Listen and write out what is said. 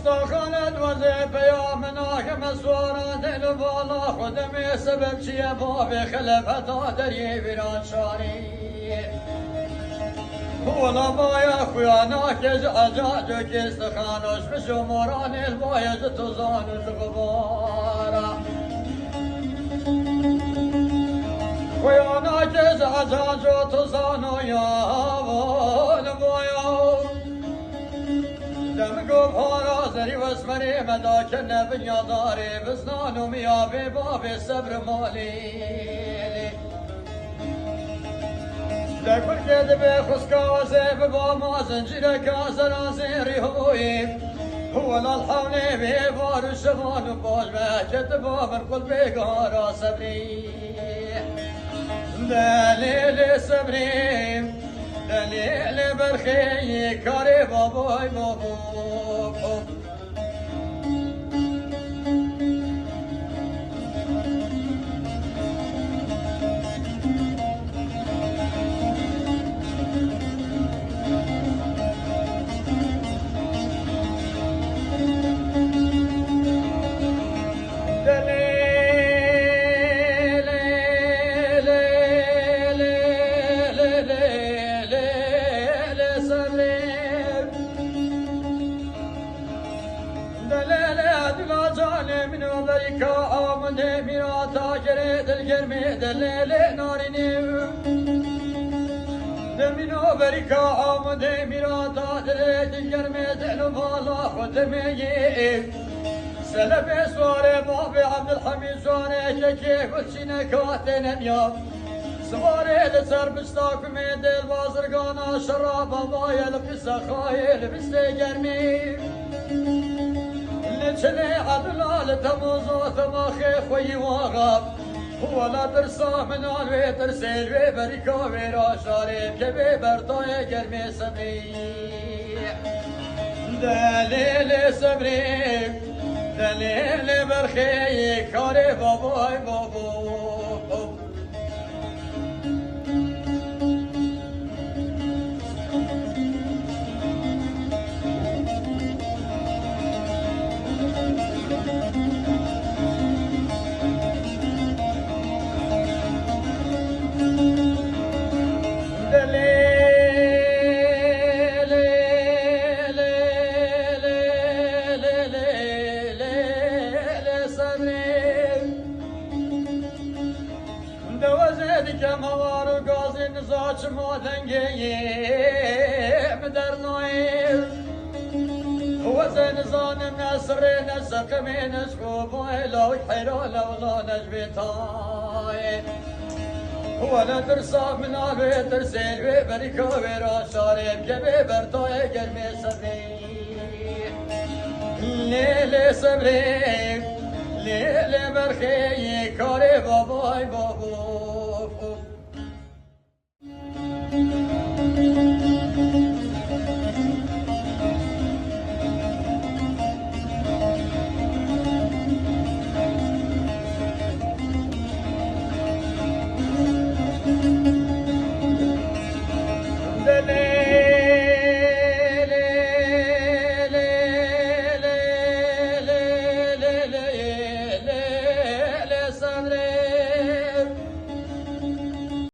مستخلد وزيب يا مناك مسوارا دل بالا خدمي سبب شي بابي خلفة دري فيران شاري هو لبايا خويا ناكز أجاج كيستخانوش بشموران البايز تزانوش غبارا خويا ناكز أجاج تزانو يا والبايا دم قبارا زري واسمري مداك النبي يا داري بزنانو ميابي بابي صبر مالي دكور كذب خسكا وزيب بابا زنجيرك زرازيري هو للحول بيبار الشمان باش ما كتب من كل بيقارا صبري دليل صبري دليل برخي كاري باباي بابا دليل ناريني دمينو بريكا آمده ميراتا دليل الجرمي دلو بالا خدمي سلبي سواري بابي عبد الحميد سواري كيف وشينا كاتن يا سواري لسر بستاك من دل بازرقانا شرابا بايا لبسا خايل بستي جرمي لچني عدلا لتموزو ثماخي خوي واغاب هو لا ترسى من الوي ترسل وي بريكا ويرا شارب كبي برطاي جرمي سبري دليل سبري دليل برخي كاري باباي بابو سقمين سكوب لو يحيرو لولا نجبتاي هو لا ترسى من الوي ترسل وي بريكا ويرا شارب كبي برطاي قرمي صبري ليلي صبري ليلي برخي كاري باباي بابو Dele